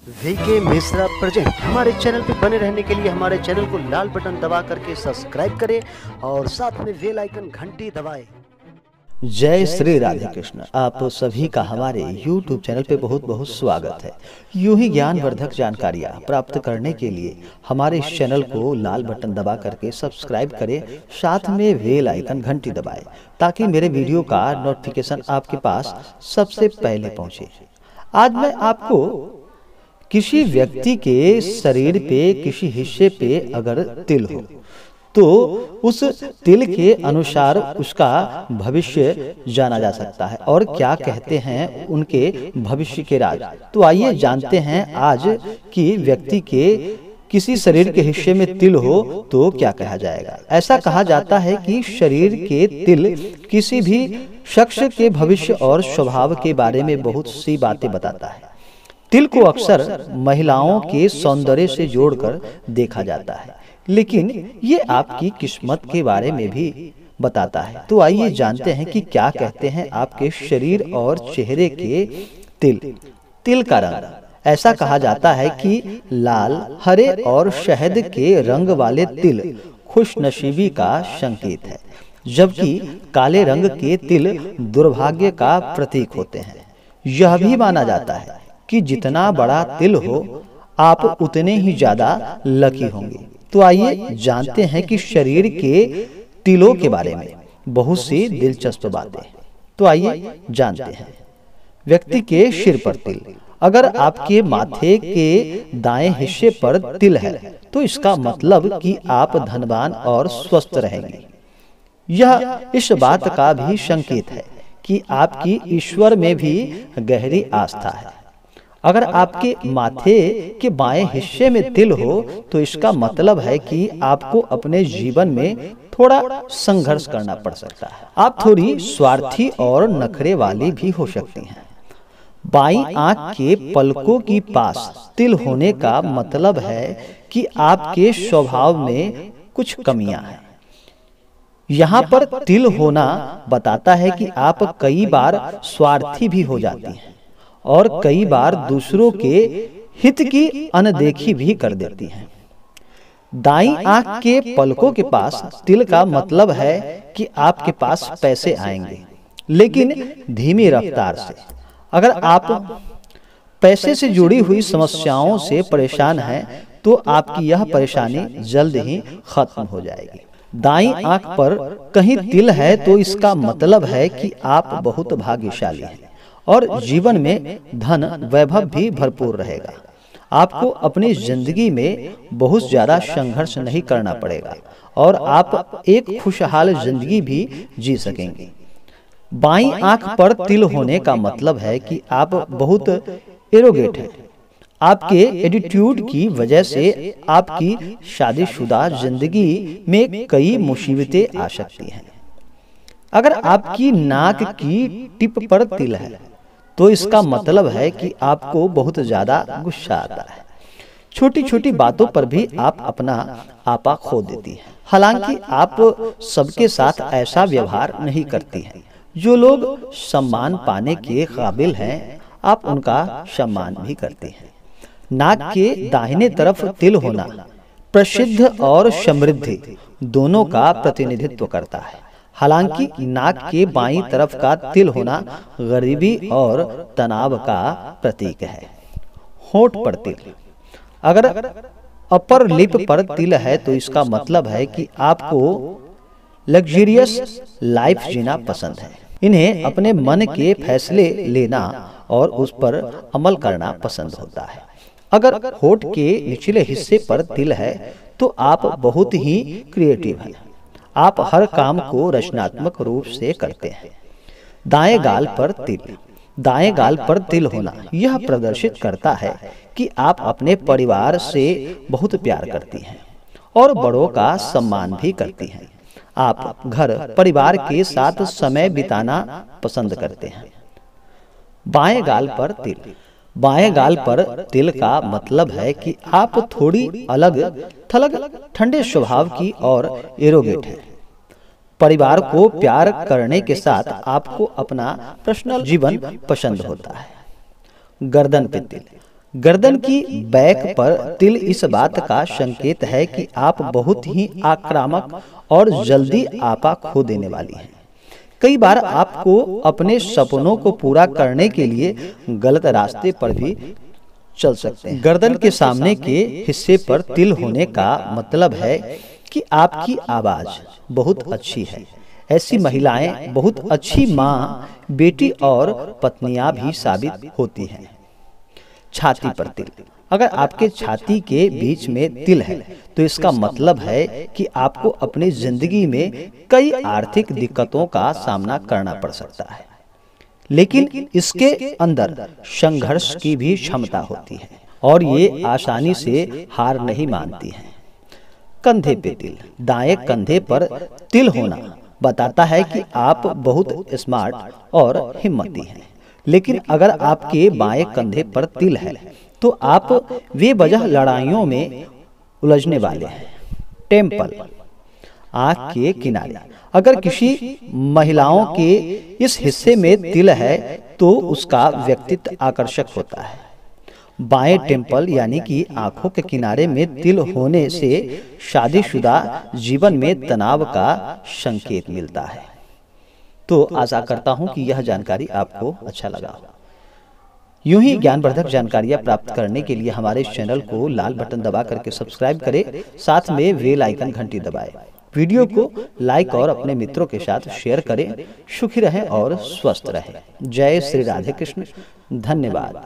VK Mishra present. हमारे channel पर बने रहने के लिए हमारे चैनल को लाल बटन दबा करके सब्सक्राइब करें और साथ में बेल आइकन घंटी दबाएं। जय श्री राधे कृष्ण। आप सभी का हमारे YouTube चैनल पे बहुत बहुत स्वागत है। यूं ही ज्ञानवर्धक जानकारियाँ प्राप्त करने के लिए हमारे इस चैनल को लाल बटन दबा करके सब्सक्राइब करें, साथ में बेल आइकन घंटी दबाएं ताकि मेरे वीडियो का नोटिफिकेशन आपके पास सबसे पहले पहुंचे। आज मैं आपको किसी व्यक्ति के शरीर पे किसी हिस्से पे अगर तिल हो तो उस तिल के अनुसार उसका भविष्य जाना जा सकता है और क्या कहते हैं उनके भविष्य के राज। तो आइए जानते हैं आज कि व्यक्ति के किसी शरीर के हिस्से में तिल हो तो क्या कहा जाएगा। ऐसा कहा जाता है कि शरीर के तिल किसी भी शख्स के भविष्य और स्वभाव के बारे में बहुत सी बातें बताता है। तिल को अक्सर महिलाओं के सौंदर्य से जोड़कर देखा जाता है, लेकिन ये आपकी किस्मत के बारे में भी बताता है। तो आइए जानते हैं कि क्या कहते हैं आपके शरीर और चेहरे के तिल का रंग। ऐसा कहा जाता है कि लाल, हरे और शहद के रंग वाले तिल खुशनसीबी का संकेत है, जबकि काले रंग के तिल दुर्भाग्य का प्रतीक होते हैं। यह भी माना जाता है कि जितना बड़ा तिल हो आप उतने ही ज्यादा लकी होंगे। तो आइए जानते हैं कि शरीर के तिलों के बारे में बहुत सी दिलचस्प बातें। तो आइए जानते हैं। व्यक्ति के सिर पर तिल। अगर आपके माथे के दाएं हिस्से पर तिल है तो इसका मतलब कि आप धनवान और स्वस्थ रहेंगे। यह इस बात का भी संकेत है कि आपकी ईश्वर में भी गहरी आस्था है। अगर आपके माथे के बाएं हिस्से में तिल हो तो इसका मतलब है कि आपको अपने जीवन में थोड़ा संघर्ष करना पड़ सकता है। आप थोड़ी स्वार्थी और नखरे वाली भी हो सकती हैं। बाईं आंख के पलकों की पास तिल होने का मतलब है कि आपके स्वभाव में कुछ कमियां हैं। यहाँ पर तिल होना बताता है कि आप कई बार स्वार्थी भी हो जाती हैं और कई बार दूसरों के हित की अनदेखी भी कर देती हैं। दाईं आंख के पलकों के पास तिल का मतलब है कि आपके पास पैसे आएंगे, लेकिन धीमी रफ्तार से। अगर आप पैसे से जुड़ी हुई समस्याओं से परेशान हैं तो आपकी यह परेशानी जल्द ही खत्म हो जाएगी। दाईं आंख पर कहीं तिल है तो इसका मतलब है कि आप बहुत भाग्यशाली हैं और जीवन में धन वैभव भी भरपूर रहेगा। आपको अपनी जिंदगी में बहुत ज्यादा संघर्ष नहीं करना पड़ेगा और आप एक खुशहाल जिंदगी भी जी सकेंगे। बाईं आंख पर तिल होने का मतलब है कि आप बहुत एरोगेट हैं। आपके एटीट्यूड की वजह से आपकी शादीशुदा जिंदगी में कई मुसीबतें आ सकती हैं। अगर आपकी नाक की टिप पर तिल है तो इसका मतलब है कि आपको बहुत ज्यादा गुस्सा आता है। छोटी छोटी बातों पर भी आप अपना आपा खो देती हैं। हालांकि आप सबके साथ ऐसा व्यवहार नहीं करती हैं। जो लोग सम्मान पाने के काबिल हैं आप उनका सम्मान भी करते हैं। नाक के दाहिने तरफ तिल होना प्रसिद्ध और समृद्धि दोनों का प्रतिनिधित्व करता है। हालांकि नाक के बाईं तरफ का तिल होना गरीबी और तनाव का प्रतीक है। होंठ पर तिल। अगर अपर लिप पर तिल है तो इसका मतलब है कि आपको लग्जरियस लाइफ जीना पसंद है। इन्हें अपने मन के फैसले लेना और उस पर अमल करना पसंद होता है। अगर होंठ के निचले हिस्से पर तिल है तो आप बहुत ही क्रिएटिव हैं। आप हर काम को रचनात्मक रूप से करते हैं। दाएं गाल पर तिल। दाएं गाल पर तिल होना यह प्रदर्शित करता है कि आप अपने परिवार से बहुत प्यार करती हैं और बड़ों का सम्मान भी करती हैं। आप घर परिवार के साथ समय बिताना पसंद करते हैं। बाएं गाल पर तिल। बाएं गाल पर तिल का मतलब है कि आप थोड़ी अलग थलग ठंडे स्वभाव की और एरोगेट हैं। परिवार को प्यार करने के साथ आपको अपना पर्सनल जीवन पसंद होता है। गर्दन पे तिल। गर्दन की बैक पर तिल इस बात का संकेत है कि आप बहुत ही आक्रामक और जल्दी आपा खो देने वाली हैं। कई बार आपको अपने सपनों को पूरा करने के लिए गलत रास्ते पर भी चल सकते हैं। गर्दन के सामने के हिस्से पर तिल होने का मतलब है कि आपकी आवाज बहुत अच्छी है। ऐसी महिलाएं बहुत अच्छी माँ, बेटी और पत्नियां भी साबित होती हैं। छाती पर तिल, अगर आपके छाती के बीच में तिल है तो इसका मतलब है कि आपको अपनी जिंदगी में कई आर्थिक दिक्कतों का सामना करना पड़ सकता है, लेकिन इसके अंदर संघर्ष की भी क्षमता होती है और ये आसानी से हार नहीं मानती हैं। कंधे पे तिल, दाएं कंधे पर तिल होना बताता है कि आप बहुत स्मार्ट और हिम्मती हैं, लेकिन अगर आपके बाएं कंधे पर तिल है तो आप बेवजह लड़ाइयों में उलझने वाले हैं। टेम्पल, आंख के किनारे, अगर किसी महिलाओं के इस हिस्से में तिल है तो उसका व्यक्तित्व आकर्षक होता है। बाएं टेम्पल यानी कि आंखों के किनारे में तिल होने से शादीशुदा जीवन में तनाव का संकेत मिलता है। तो आशा करता हूं कि यह जानकारी आपको अच्छा लगा हो। यूं ही ज्ञानवर्धक जानकारियां प्राप्त करने के लिए हमारे इस चैनल को लाल बटन दबा करके सब्सक्राइब करें, साथ में बेल आइकन घंटी दबाएं। वीडियो को लाइक और अपने मित्रों के साथ शेयर करें। सुखी रहें और स्वस्थ रहें। जय श्री राधे कृष्ण। धन्यवाद।